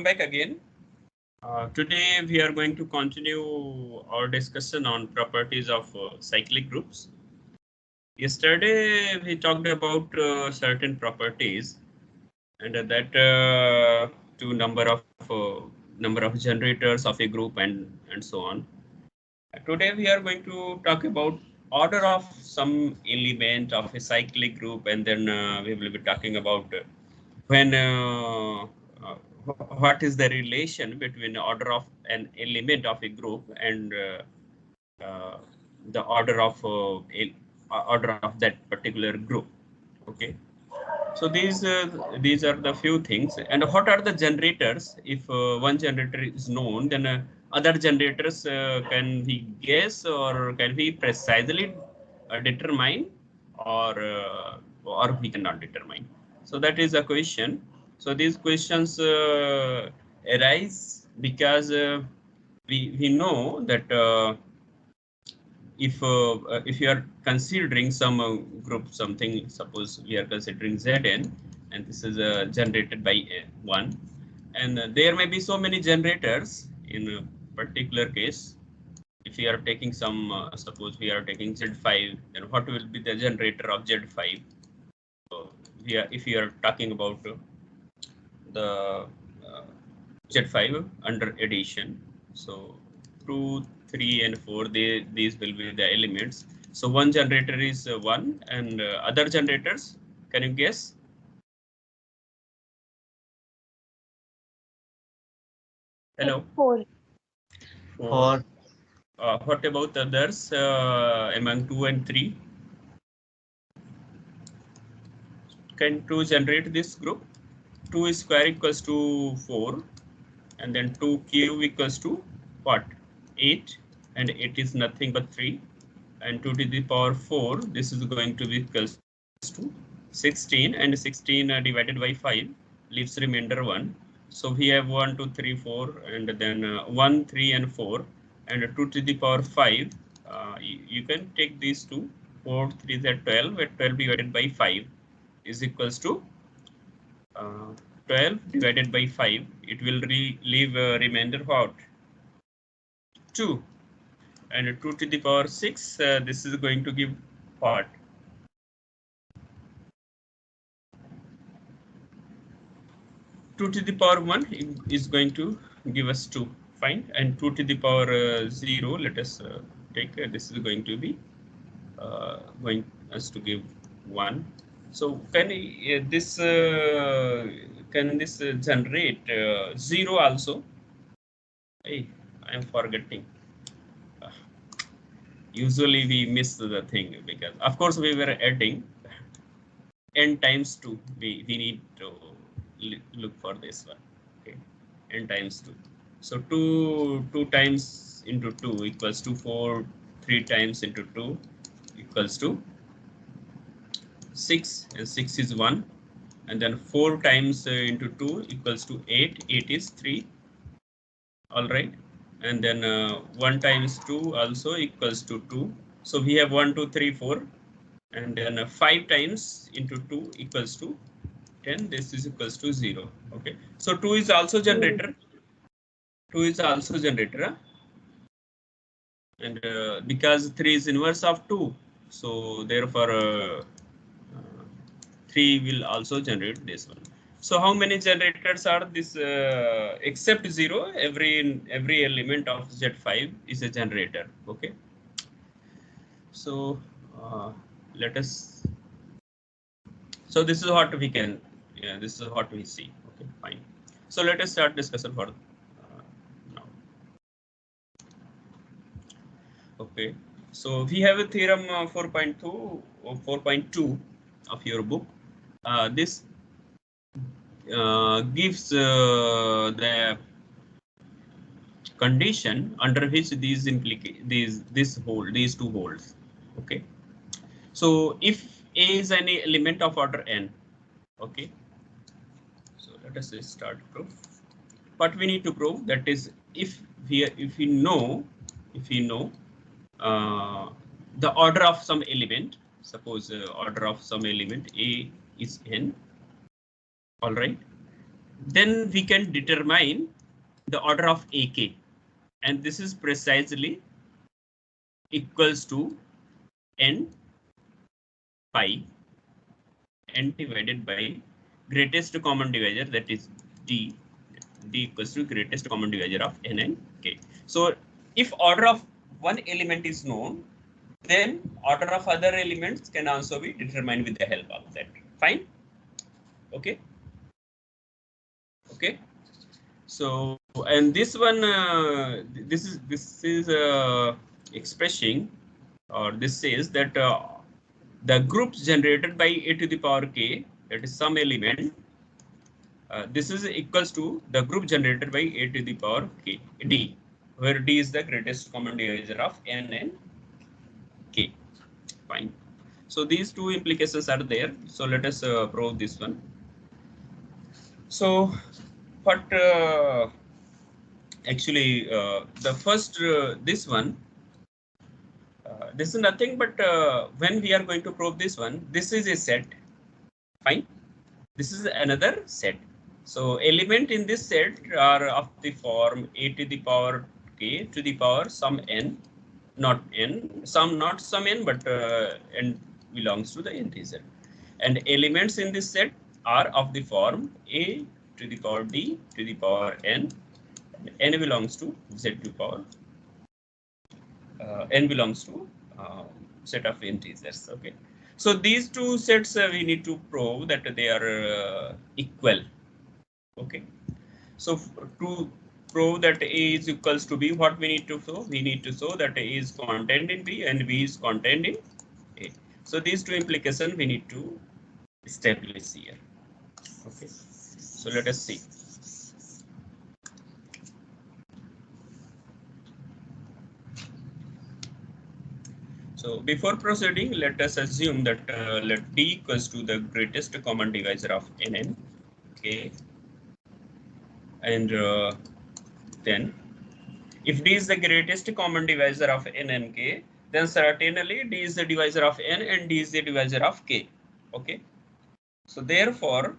back again. Today we are going to continue our discussion on properties of cyclic groups. Yesterday we talked about certain properties, and that to number of generators of a group and so on. Today we are going to talk about order of some element of a cyclic group, and then we will be talking about when what is the relation between order of an element of a group and uh, the order of that particular group. Okay, so these are the few things. And what are the generators? If one generator is known, then other generators can we guess or can we precisely determine, or we cannot determine. So that is a question. So these questions arise because we know that if you are considering some group something, suppose we are considering Zn, and this is generated by one, and there may be so many generators in a particular case. If we are taking some, suppose we are taking Z5, then what will be the generator of Z5? So if we are talking about the Z5 under addition, so 2, 3, and 4, these will be the elements. So one generator is 1, and other generators, can you guess? Hello? 4. 4. What about others among 2 and 3? Can 2 generate this group? 2 square equals to 4, and then 2 cube equals to what? 8, and 8 is nothing but 3, and 2 to the power 4, this is going to be equals to 16, and 16 divided by 5 leaves remainder 1. So we have 1, 2, 3, 4, and then 1, 3, and 4, and 2 to the power 5. You can take these two. 4, 3 is 12, and 12 divided by 5 is equals to 12 divided by 5. It will leave remainder what? 2. And 2 to the power 6, this is going to give what? 2 to the power 1 is going to give us 2. Fine. And 2 to the power 0, let us take, this is going to be going us to give 1. So can this generate 0 also? Hey, I am forgetting. Usually we miss the thing because of course we were adding n times 2. We need to look for this one. Okay, n times 2. So 2 times into 2 equals to 4. 3 times into 2 equals to 6, and 6 is 1. And then 4 times into 2 equals to 8. 8 is 3. All right. And then 1 times 2 also equals to 2. So we have 1, 2, 3, 4. And then 5 times into 2 equals to 10. This is equals to 0. Okay. So 2 is also generator. 2 is also generator. Huh? And because 3 is inverse of 2. So therefore 3 will also generate this one. So how many generators are this? Except 0, every element of Z5 is a generator. Okay. So let us. So this is what we can. Yeah, this is what we see. Okay, fine. So let us start discussion for now. Okay. So we have a theorem 4.2 or 4.2 of your book. This gives the condition under which these two holds. Okay, so if A is any element of order n, okay, so let us start proof. What we need to prove, that is, if we know the order of some element, suppose order of some element A is n, all right, then we can determine the order of AK, and this is precisely equals to n pi n divided by greatest common divisor, that is d. D equals to greatest common divisor of n and k. So if order of one element is known, then order of other elements can also be determined with the help of that. Fine. Okay. Okay. So, and this one, this is expressing, or this says that the groups generated by a to the power k, that is some element, this is equals to the group generated by a to the power k, d, where d is the greatest common divisor of n and k. Fine. So these two implications are there. So let us prove this one. So what actually the first this one, this is nothing but when we are going to prove this one, this is a set. Fine. This is another set. So element in this set are of the form a to the power k to the power some n, not n, some not some n, but n belongs to the integer. And elements in this set are of the form a to the power d to the power n. N belongs to z to power n belongs to set of integers. Okay. So these two sets we need to prove that they are equal. Okay. So to prove that A is equals to B, what we need to show? We need to show that A is contained in B and B is contained in A. So these two implications we need to establish here. Okay. So let us see. So before proceeding, let us assume that let D equals to the greatest common divisor of Nn. Okay. And then if D is the greatest common divisor of n and k, then certainly D is the divisor of n and D is the divisor of k. Okay. So therefore,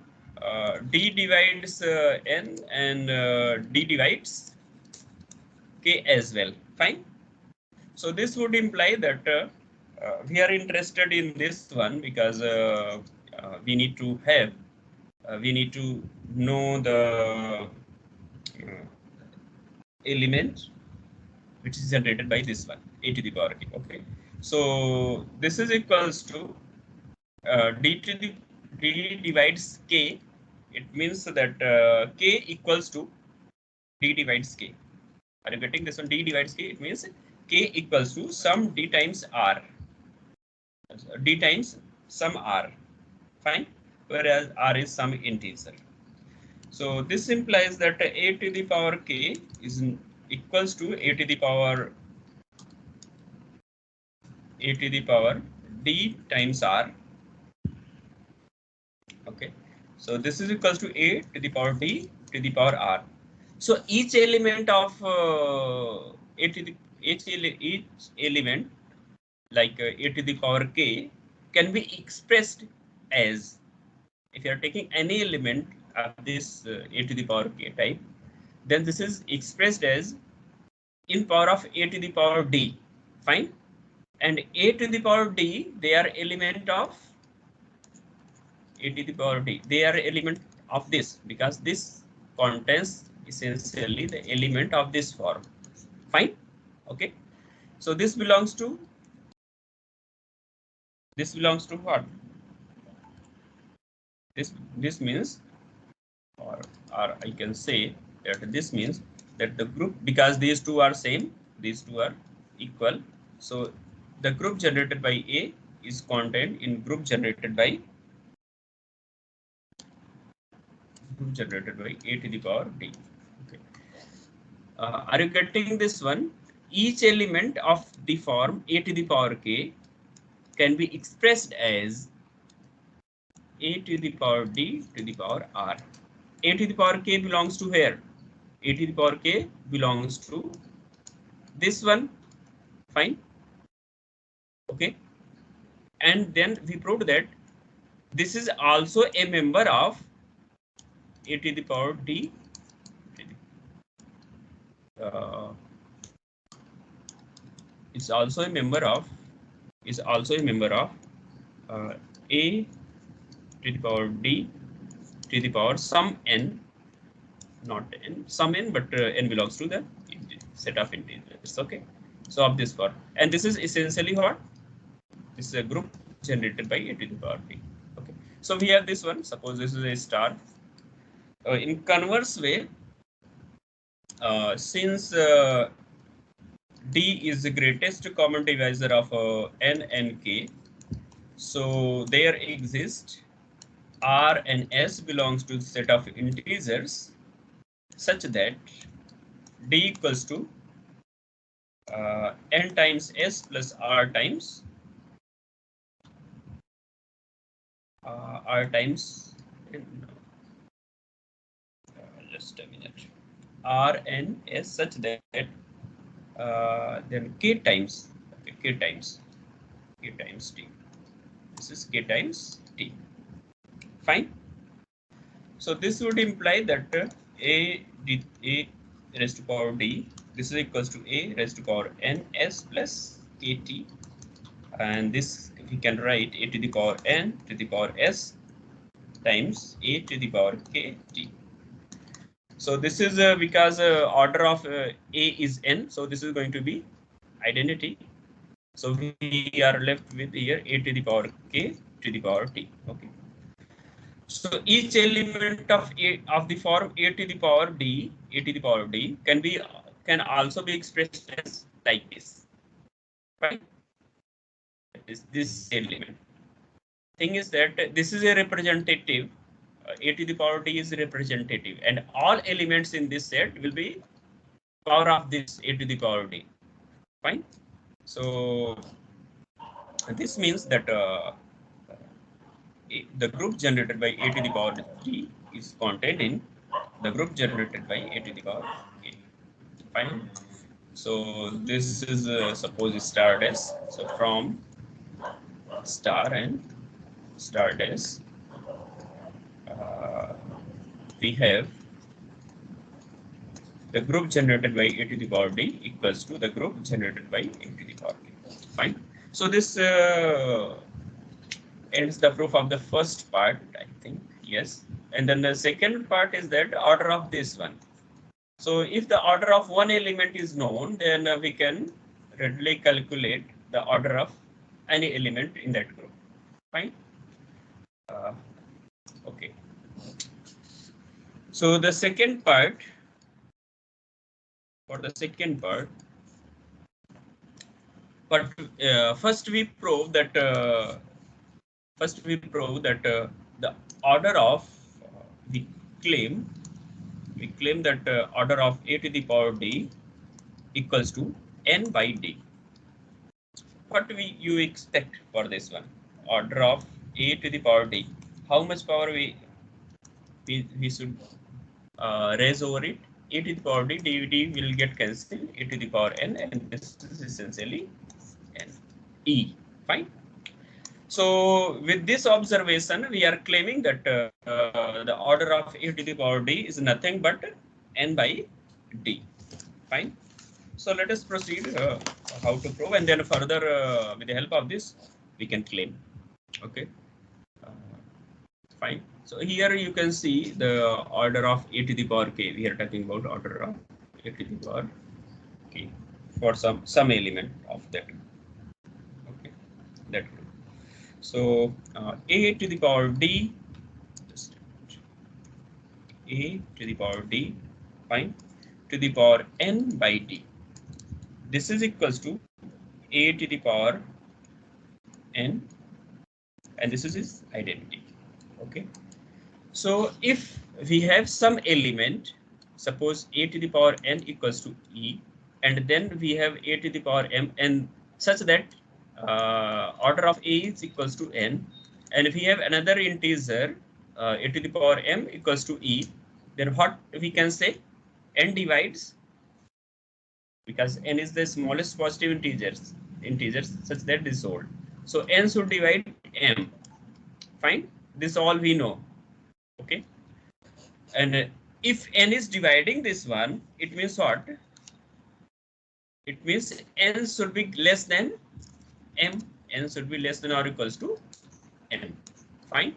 D divides n and D divides k as well. Fine. So this would imply that we are interested in this one because we need to have, we need to know the element which is generated by this one, a to the power k. Okay. So this is equals to d to the d divides k. It means that k equals to d divides k. Are you getting this one? D divides k. It means k equals to some d times r. D times some r. Fine. Whereas r is some integer. So this implies that a to the power k is equals to a to the power d times r. Okay. So this is equals to a to the power d to the power r. So each element of each element like a to the power k can be expressed as, if you are taking any element of this a to the power k type, then this is expressed as in power of a to the power d. Fine. And a to the power d, they are element of a to the power d. They are element of this because this contains essentially the element of this form. Fine. Okay. So this belongs to what? This means, or I can say that this means that the group, because these two are same, these two are equal. So the group generated by A is contained in group generated by a to the power d. Okay. Are you getting this one? Each element of the form a to the power k can be expressed as a to the power d to the power r. A to the power k belongs to where? A to the power k belongs to this one. Fine. Okay. And then we proved that this is also a member of a to the power d is also a member of a to the power d to the power some n, not n, some n, but n belongs to the set of integers. Okay, so of this form, and this is essentially what? This is a group generated by a to the power d. Okay, so we have this one. Suppose this is a star. In converse way, since d is the greatest common divisor of n and k, so there exists r and s belongs to the set of integers such that d equals to n times s plus r times just a minute, r and s such that then k times t. This is k times t. Fine. So this would imply that a raised to power d, this is equals to a raised to power n s plus kt, and this we can write a to the power n to the power s times a to the power kt. So this is because order of a is n, so this is going to be identity. So we are left with here a to the power k to the power t. Okay. So each element of the form a to the power d can also be expressed as like this. Right? This element. Thing is that this is a representative. A to the power d is representative, and all elements in this set will be power of this a to the power d. Fine. So this means that the group generated by a to the power d is contained in the group generated by a to the power k. Fine. So this is suppose star dash. So from star and star dash, we have the group generated by a to the power d equals to the group generated by a to the power k. Fine. So this ends the proof of the first part, I think. Yes. And then the second part is that order of this one. So if the order of one element is known, then we can readily calculate the order of any element in that group. Fine. Okay. So the second part, but first we prove that the order of we claim that order of a to the power d equals to n by d. What you expect for this one? Order of a to the power d. How much power we should raise over it? A to the power d, d will get cancelled. A to the power n, and this is essentially n e. Fine. So with this observation, we are claiming that the order of a to the power d is nothing but n by d. Fine. So let us proceed how to prove, and then further with the help of this we can claim. Okay. Fine. So here you can see the order of a to the power k. We are talking about order of a to the power k for some element of that. Okay, that. So a to the power d, a to the power d, fine, to the power n by d. This is equals to a to the power n, and this is its identity. Okay. So if we have some element, suppose a to the power n equals to e, and then we have a to the power m, and such that order of a is equals to n, and if we have another integer a to the power m equals to e, then what we can say? N divides, because n is the smallest positive integers such that this old. So n should divide m. Fine. This all we know. Okay. And if n is dividing this one, it means what? It means n should be less than m. N should be less than or equals to n. Fine.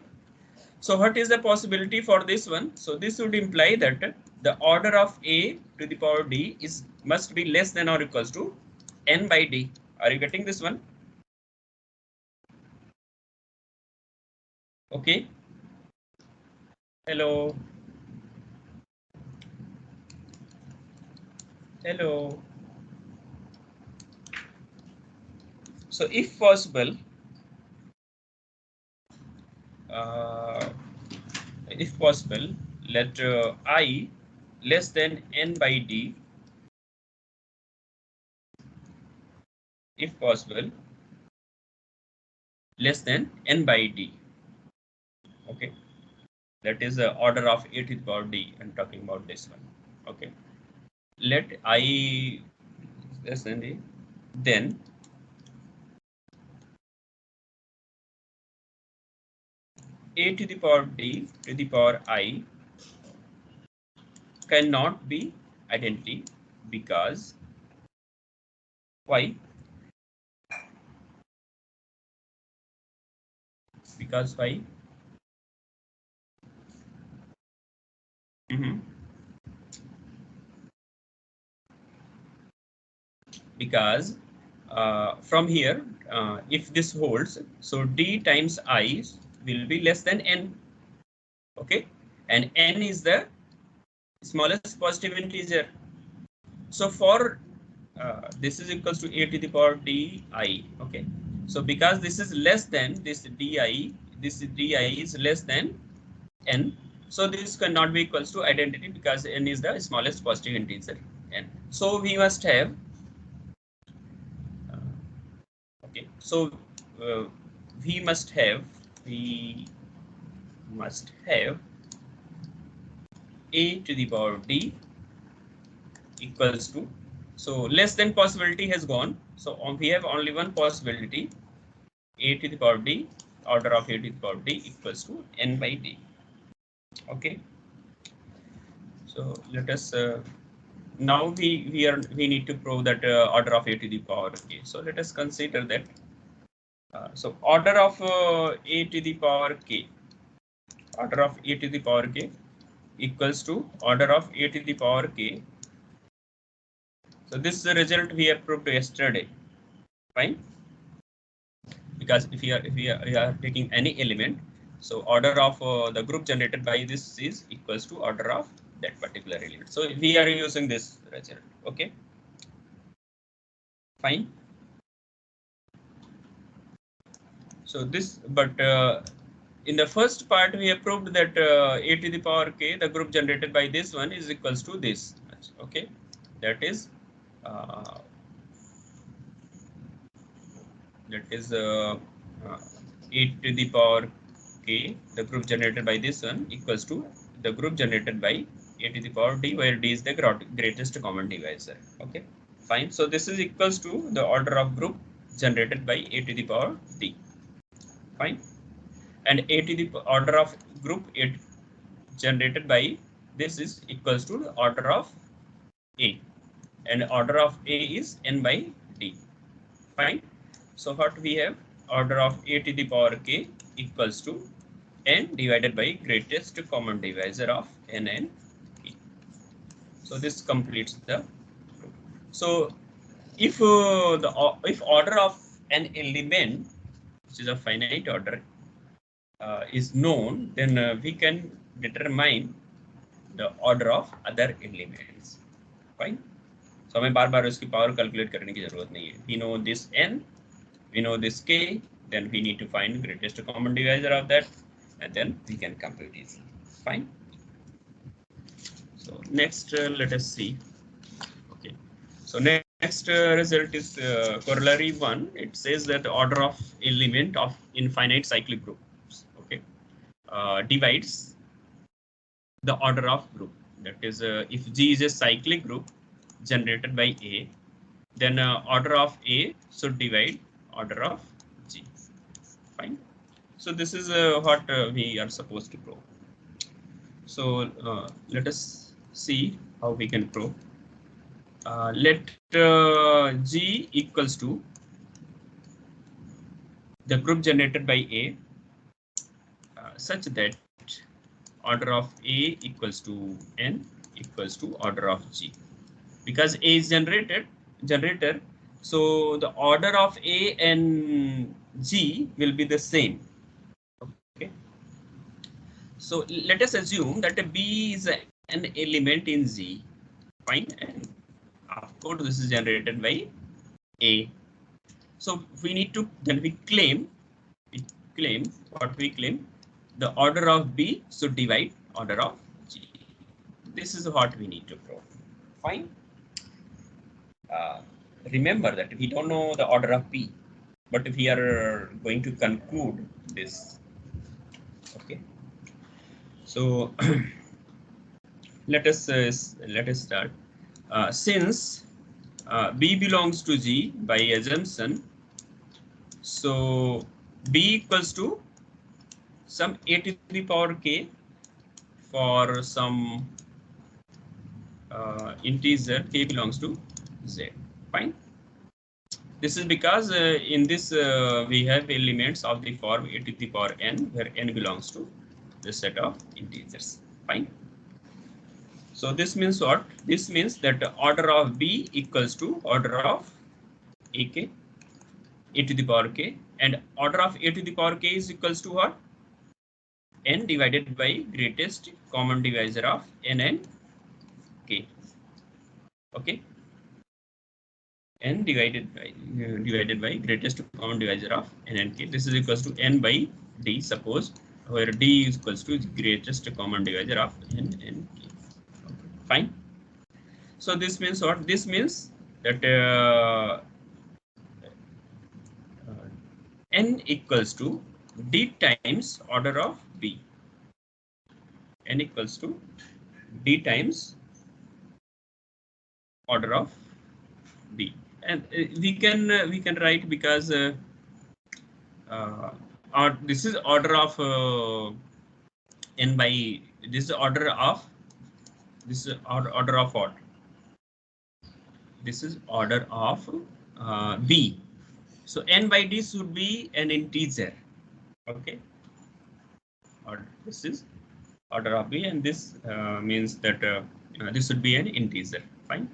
So what is the possibility for this one? So this would imply that the order of a to the power d is must be less than or equals to n by d. Are you getting this one? Okay. Hello. Hello. So if possible, uh, let I less than n by d, if possible, less than n by d. Okay, that is the order of a to the power d. I'm talking about this one. Okay, let I less than d, then a to the power d to the power I cannot be identity because why? Because why? Because from here, if this holds, so d times I will be less than n. Okay, and n is the smallest positive integer. So for this is equals to a to the power di. Okay, so because this is less than this di, this di is less than n. So this cannot be equals to identity because n is the smallest positive integer n. So we must have okay. So uh, we must have a to the power d equals to, so less than possibility has gone. So we have only one possibility, a to the power d, order of a to the power d equals to n by d. Okay. So let us now we need to prove that order of a to the power k. So let us consider that. So order of a to the power k, order of a to the power k equals to order of a to the power k. So this is the result we have proved yesterday. Fine. Because if we are taking any element, so order of the group generated by this is equals to order of that particular element. So we are using this result. Okay. Fine. So this, but in the first part we have proved that a to the power k, the group generated by this one is equals to this. Okay. That is uh, a to the power k, the group generated by this one equals to the group generated by a to the power d, where d is the greatest common divisor. Okay, fine. So this is equals to the order of group generated by a to the power d. Fine. And a to the order of group it generated by this is equals to the order of a, and order of a is n by d. Fine. So what we have, order of a to the power k equals to n divided by greatest common divisor of n and k. So this completes the group. So if order of an element, which is a finite order, is known, then we can determine the order of other elements. Fine. So हमें बार बार उसकी power calculate करने की जरूरत नहीं है. We know this n, we know this k, then we need to find greatest common divisor of that, and then we can compute easily. Fine. So next, let us see. Okay. So next result is corollary 1. It says that the order of element of infinite cyclic groups, okay, divides the order of group. That is, if G is a cyclic group generated by A, then order of A should divide order of G. Fine. So this is what we are supposed to prove. So let us see how we can prove. Let G equals to the group generated by A such that order of A equals to N equals to order of G. Because A is generator, so the order of A and G will be the same. Okay. So let us assume that B is an element in Z. Fine. And of course, this is generated by A. So we need to then we claim what we claim, the order of B should divide order of G. This is what we need to prove. Fine. Remember that we don't know the order of B, but we are going to conclude this. Okay. So let us start. Since B belongs to G by assumption, so B equals to some A to the power K for some integer K belongs to Z. Fine. This is because in this we have elements of the form A to the power N, where N belongs to the set of integers. Fine. So this means what? This means that order of B equals to order of AK, A to the power K, and order of A to the power K is equals to what? N divided by greatest common divisor of N and K. Okay. N divided by greatest common divisor of N and K. This is equals to N by D, suppose, where D is equals to the greatest common divisor of N and K. Okay. Fine. So this means what? This means that N equals to D times order of B. N equals to D times order of B. And we can write, because this is order of N by this is order of what? This is order of B. So N by D should be an integer. Okay. Or this is order of B, and this means that this should be an integer. Fine.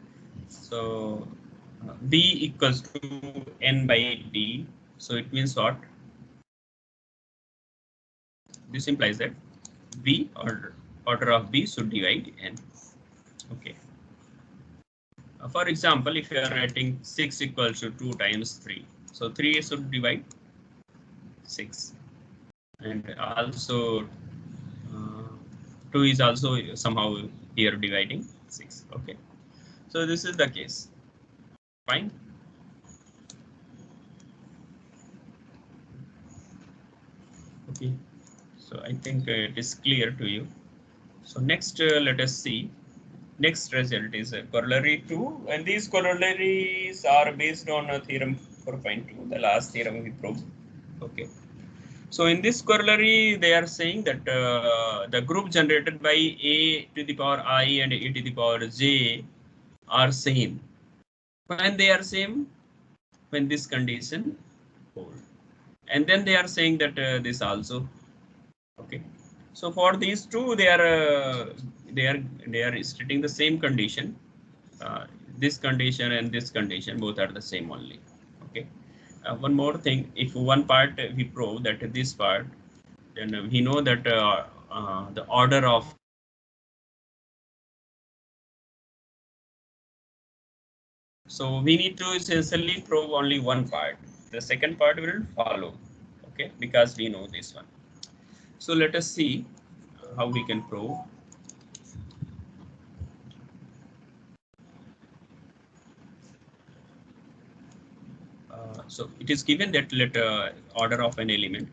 So B equals to N by D. So it means what? This implies that B order of B should divide N. Okay. For example, if you are writing 6 equals to 2 times 3, so 3 should divide 6, and also 2 is also somehow here dividing 6. Okay. So this is the case. Fine. Okay. So I think it is clear to you. So next, let us see. Next result is corollary 2, and these corollaries are based on theorem 4.2, the last theorem we proved. Okay. So in this corollary, they are saying that the group generated by A to the power I and A to the power J are same. When they are same, when this condition hold, and then they are saying that this also. Okay. So for these two, they are stating the same condition. This condition and this condition both are the same only. Okay. One more thing: if one part we prove that this part, then we know that the order of so we need to essentially prove only one part. The second part will follow. Okay, because we know this one. So let us see how we can prove. So it is given that let order of an element.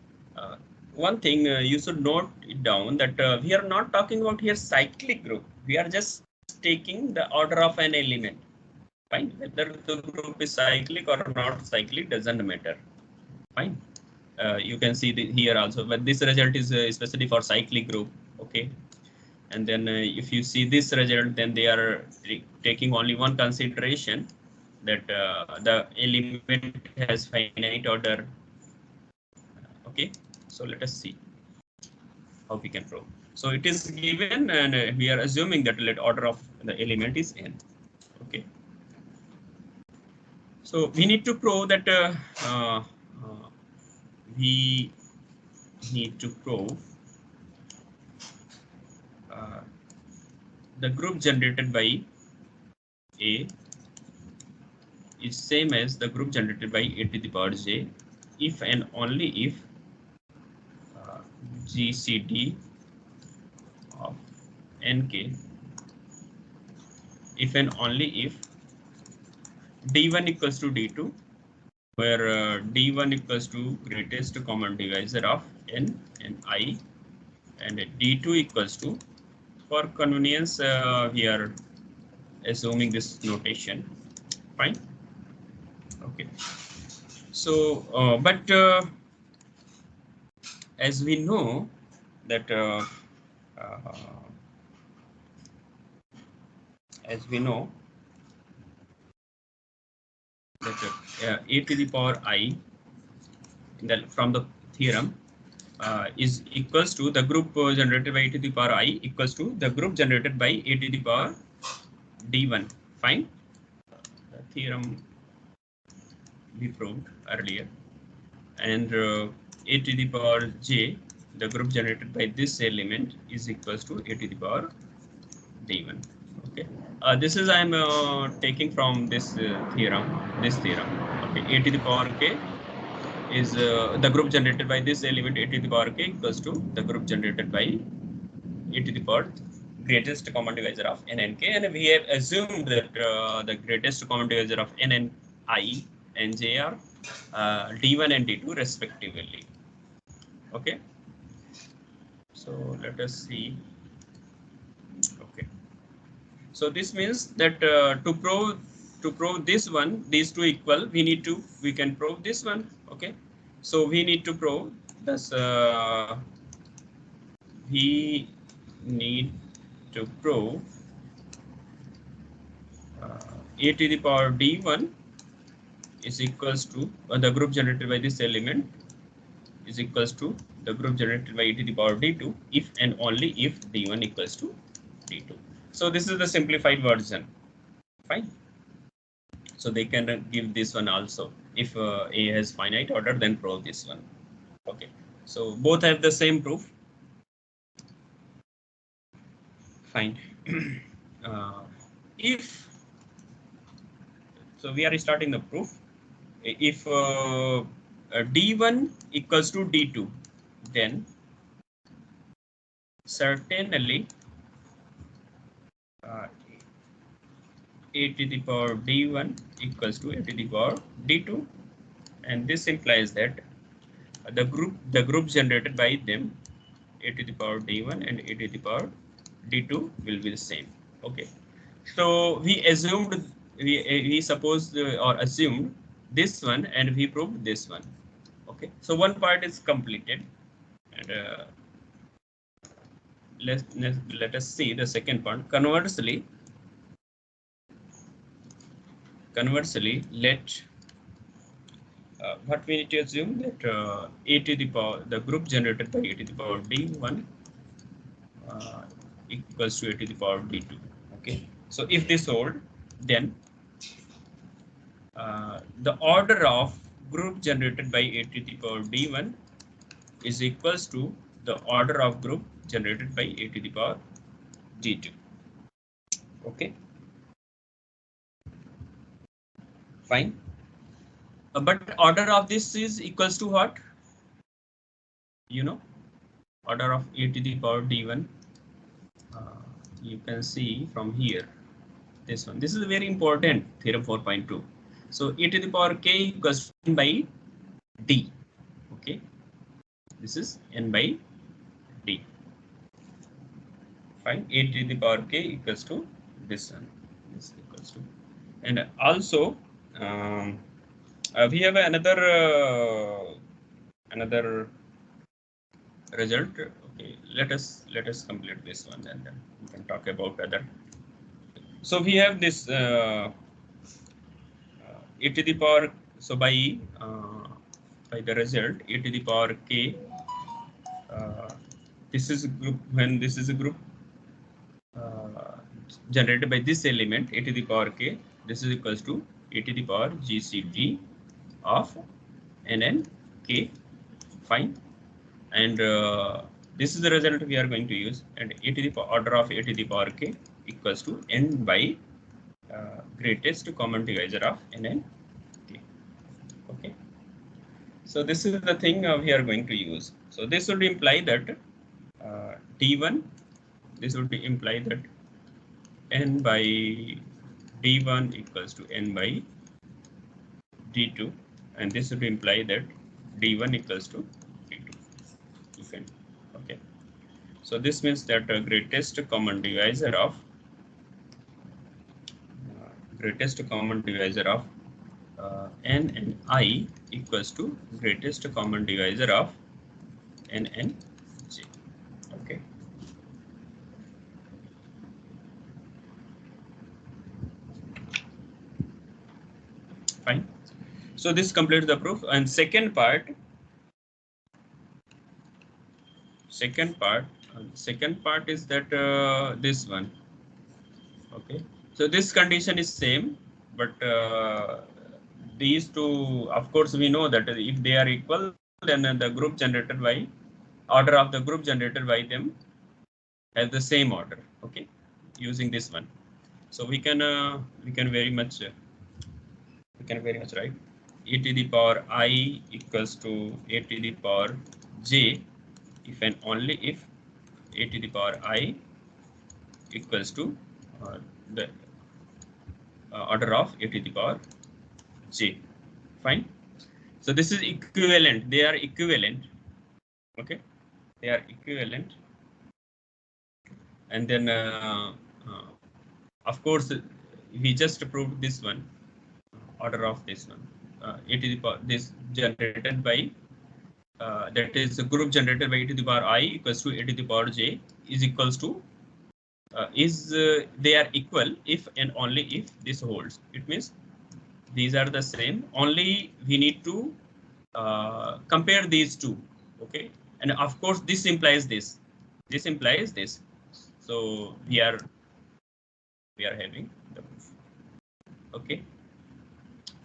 One thing you should note it down that we are not talking about here cyclic group. We are just taking the order of an element. Fine. Whether the group is cyclic or not cyclic doesn't matter. Fine. You can see here also, but this result is especially for cyclic group. Okay. And then if you see this result, then they are taking only one consideration, that the element has finite order. Okay, so let us see how we can prove. So it is given, and we are assuming that let order of the element is n. Okay, so we need to prove that we need to prove the group generated by A is same as the group generated by A to the power j if and only if GCD of nk, if and only if d1 equals to d2, where d1 equals to greatest common divisor of n and I, and d2 equals to, for convenience we are assuming this notation. Fine. Okay, so but as we know that as we know that a to the power I, that from the theorem, is equals to the group generated by a to the power I equals to the group generated by a to the power d1. Fine. The theorem we proved earlier, and a to the power j, the group generated by this element, is equals to a to the power d1. Okay, this is I'm taking from this theorem. This theorem. Okay, a to the power k is the group generated by this element a to the power k equals to the group generated by a to the power greatest common divisor of n and k, and we have assumed that the greatest common divisor of n and I and j are d1 and d2 respectively. Okay, so let us see. Okay, so this means that to prove this one, these two equal, we can prove this one. Okay, so we need to prove this. We need to prove a to the power d1 is equals to the group generated by this element is equals to the group generated by a to the power d2 if and only if d1 equals to d2. So this is the simplified version. Fine. So they can give this one also. If A has finite order, then prove this one. Okay. So both have the same proof. Fine. If so, we are starting the proof. If d1 equals to d2, then certainly a to the power d1 equals to a to the power d2, and this implies that the group generated by them, a to the power d1 and a to the power d2, will be the same. Okay, so we assumed, we supposed or assumed this one, and we proved this one. Okay, so one part is completed, and let us see the second part. Conversely, let what we need to assume that a to the power, the group generated by a to the power d1 equals to a to the power d2. Okay, so if this hold, then the order of group generated by a to the power d1 is equals to the order of group generated by a to the power d2. Okay, fine. But order of this is equals to what? You know, order of a to the power d1. You can see from here, this one. This is a very important theorem 4.2. So e to the power k equals to n by d. Okay, this is n by d. Fine. A to the power k equals to this one. This equals to, and also we have another result. Okay, let us complete this one and then we can talk about other. So we have this e to the power, so by the result e to the power k, this is a group, when this is a group uh, generated by this element e to the power k, this is equals to e to the power gcd of nn k. Fine. And this is the result we are going to use, and e to the order of e to the power k equals to n by greatest common divisor of nn k. Okay, so this is the thing we are going to use. So this would imply that d1, this would imply that n by d1 equals to n by d2, and this would imply that d1 equals to d2. Okay, so this means that greatest common divisor of n and I equals to greatest common divisor of n and j. Okay. Fine. So this completes the proof. And second part is that this one. Okay. So this condition is same, but these two, of course, we know that if they are equal, then the group generated by order of the group generated by them has the same order. Okay, using this one. So we can very much write e to the power I equals to a to the power j if and only if a to the power I equals to the order of a to the power j. Fine. So this is equivalent. They are equivalent. Okay, they are equivalent. And then of course we just proved this one, order of this one, e to the power this generated by that is a group generated by e to the power I equals to a to the power j is equals to they are equal if and only if this holds. It means these are the same, only we need to compare these two. Okay, and of course this implies this implies this. So we are having the proof. Okay,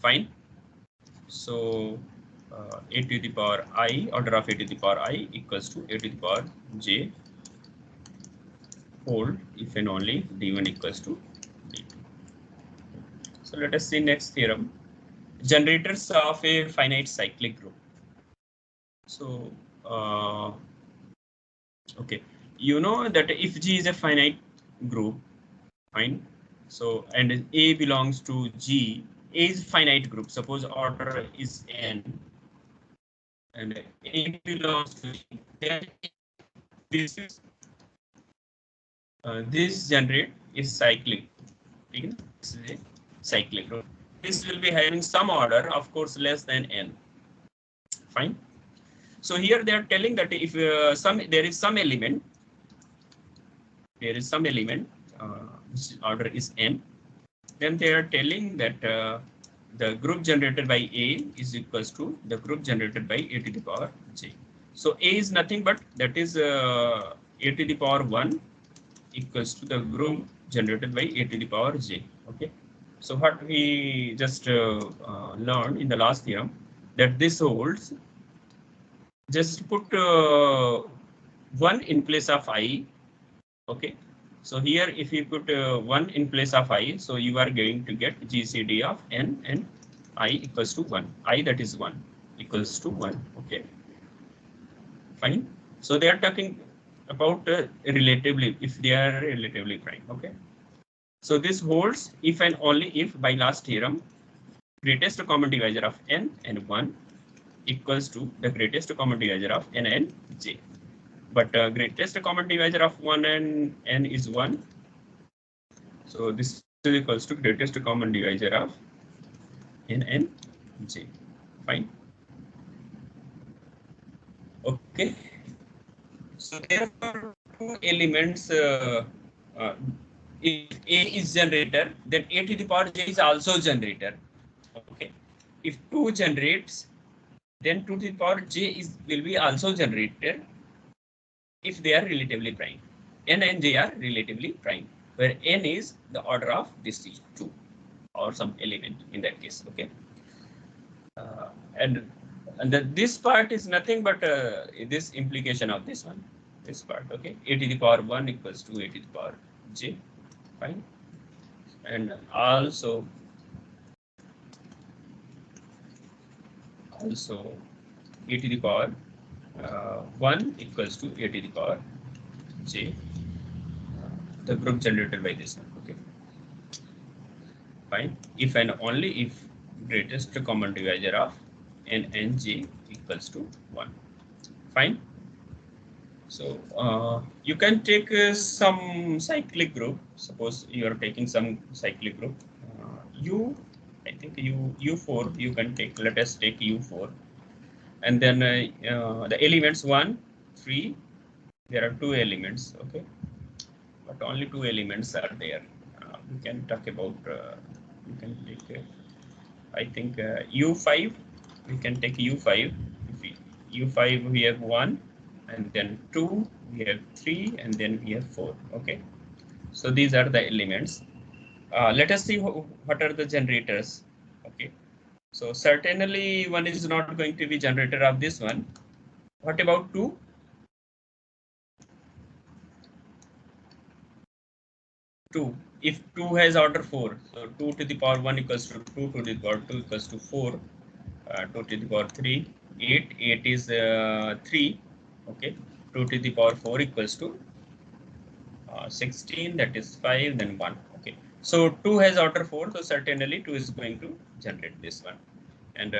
fine. So a to the power I, order of a to the power I equals to a to the power j hold if and only d1 equals to d2. So let us see next theorem. Generators of a finite cyclic group. So okay, you know that if G is a finite group, fine. So and A belongs to G, A is finite group. Suppose order is n, and A belongs to G. Then this generate is cyclic. This is a cyclic group. This will be having some order, of course, less than n. Fine. So here they are telling that if there is some element, which order is n, then they are telling that the group generated by A is equals to the group generated by a to the power j. So A is nothing but that is a to the power 1 equals to the group generated by a to the power j. Okay. So what we just learned in the last theorem, that this holds. Just put 1 in place of I. Okay. So here if you put 1 in place of I, so you are going to get GCD of n and I equals to 1. I, that is 1, equals to 1. Okay. Fine. So they are talking about relatively, if they are relatively prime. Okay. So this holds if and only if by last theorem greatest common divisor of n and 1 equals to the greatest common divisor of n and j. But greatest common divisor of 1 and n is 1. So this is equals to greatest common divisor of n and j. Fine. Okay. So there are two elements. If A is generator, then A to the power j is also generator. Okay. If 2 generates, then 2 to the power j will be also generated if they are relatively prime. N and j are relatively prime, where n is the order of this 2 or some element in that case. Okay. And this part is nothing but this implication of this one. This part. Okay. A to the power 1 equals to A to the power j. Fine. And also A to the power 1 equals to A to the power j, the group generated by this one. Okay, fine. If and only if greatest common divisor of n and j equals to 1. Fine. So you can take some cyclic group. Suppose you are taking some cyclic group. I think U4 you can take. Let us take U4. And then the elements 1, 3, there are 2 elements, okay, but only 2 elements are there. We can talk about, you can take, I think U5, we can take U5. U5 we have 1, and then 2, we have 3, and then we have 4, okay. So these are the elements. Let us see what are the generators, okay. So certainly 1 is not going to be generator of this one. What about 2? 2. If 2 has order 4, so 2 to the power 1 equals to 2 to the power 2 equals to 4, 2 to the power 3, 8, 8 is 3, okay, 2 to the power 4 equals to 16, that is 5, then 1, okay. So 2 has order 4, so certainly 2 is going to generate this one. And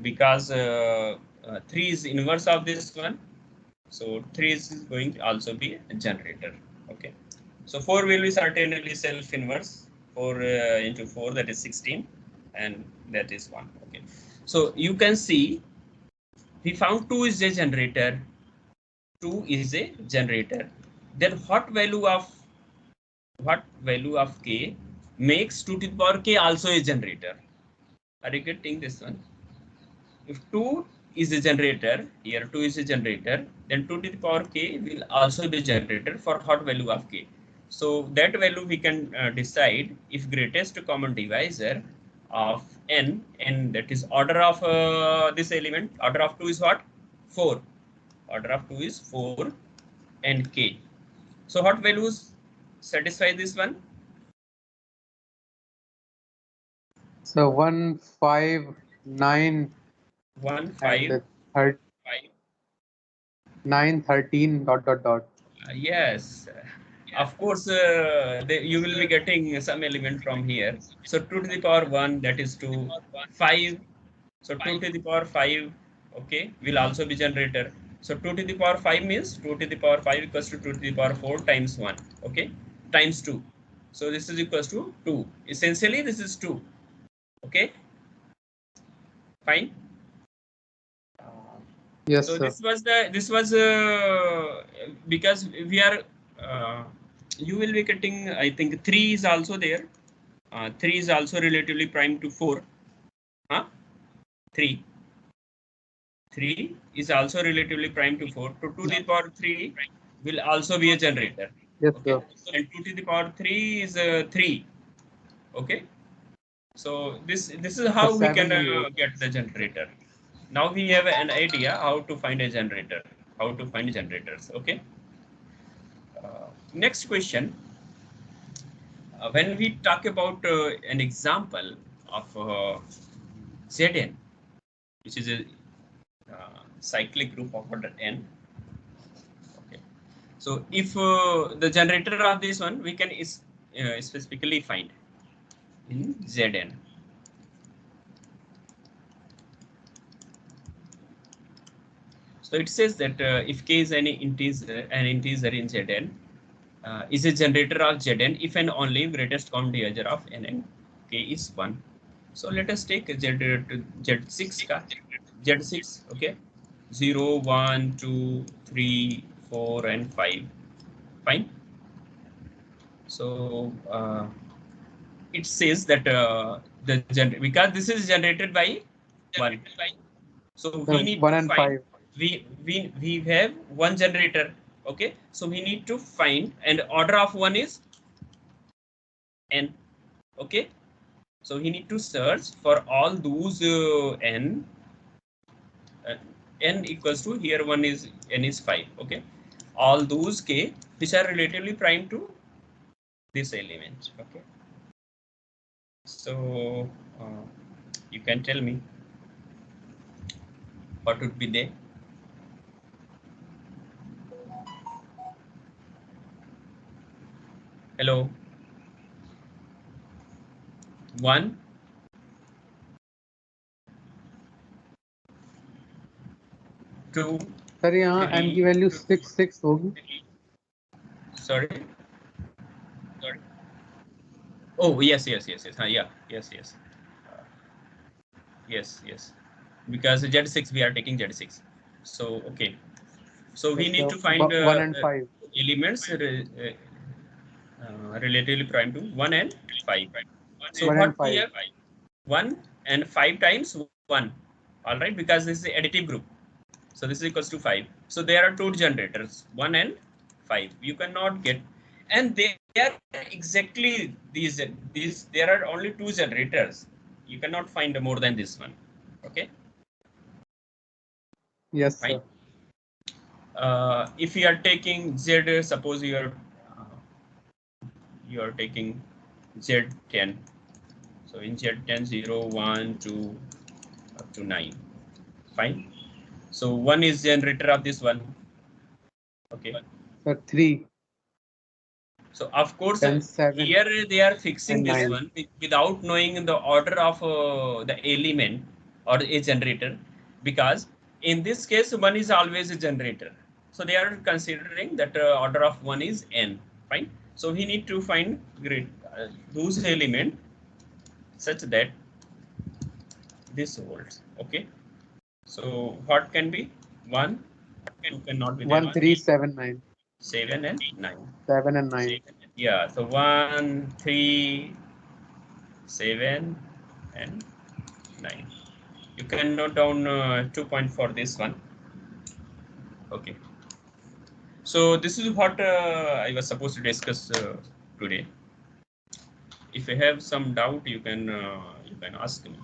because 3 is inverse of this one, so 3 is going to also be a generator, okay. So 4 will be certainly self-inverse. 4 into 4, that is 16, and that is 1. Okay. So you can see we found 2 is a generator. 2 is a generator. Then what value of k makes 2 to the power k also a generator? Are you getting this one? If 2 is a generator, here 2 is a generator, then 2 to the power k will also be generator for what value of k. So that value we can decide if greatest common divisor of n, that is order of this element, order of 2 is what? 4. Order of 2 is 4 and k. So what values satisfy this one? So 1, 5, 9, 1, 5, 5, 5. 9, 13, dot, dot, dot. Yes, of course, you will be getting some element from here. So 2 to the power 1, that is 2, 5. So 2 to the power 5, okay, will also be generator. So 2 to the power 5 means 2 to the power 5 equals to 2 to the power 4 times 1, okay, times 2. So this is equals to 2. Essentially, this is 2, okay, fine. Yes, So sir. this was because we are you will be getting, I think 3 is also there. 3 is also relatively prime to 4. Huh? 3 is also relatively prime to 4. To 2 to the power 3 will also be a generator. Yes, Okay, sir. and 2 to the power 3 is 3. Okay, so this is how we can 7, get the generator. Now we have an idea how to find a generator, how to find generators. Okay. Next question. When we talk about an example of Zn, which is a cyclic group of order n. Okay. So if the generator of this one, we can specifically find in Zn. So it says that if k is an integer in Zn, is a generator of Zn if and only greatest common divisor of n and k is 1. So let us take a generator Z6 ka. Z6, okay, 0, 1, 2, 3, 4 and 5. Fine. So it says that because this is generated by 1. So we need 1 to and find 5. we have one generator. Okay, so we need to find, and order of 1 is n. Okay, so we need to search for all those n. N equals to, here one is n is 5. Okay, all those k which are relatively prime to this element. Okay, so you can tell me what would be there. Hello. 1, 2, sir यहाँ n की value 6 होगी. sorry. Oh yes. Yeah. Yes. Yes. Because Z6 we are taking Z6. So okay. So we need to find 1 and 5. elements relatively prime to 1 and 5. So 1 what and we 5. have? 1 and 5 times 1. All right, because this is the additive group. So this is equals to 5. So there are two generators, 1 and 5. You cannot get, and they are exactly these. There are only two generators. You cannot find more than this one. Okay. Yes, Fine. sir. If you are taking Z, suppose you are taking Z10. So in Z10, 0, 1, 2, up to 9. Fine. So 1 is generator of this one. Okay. Sir, 3. So of course, 10, 7, here they are fixing and this 9. one without knowing the order of the element or a generator, because in this case 1 is always a generator. So they are considering that order of 1 is n. Fine. So we need to find those element such that this holds. Okay. So what can be 1? 2 cannot be there. 1, 3, 7, 9. 7 and 9. 7 and 9. Yeah. So 1, 3, 7 and 9. You can note down 2 point for this one. Okay. So this is what I was supposed to discuss today. If you have some doubt, you can ask me.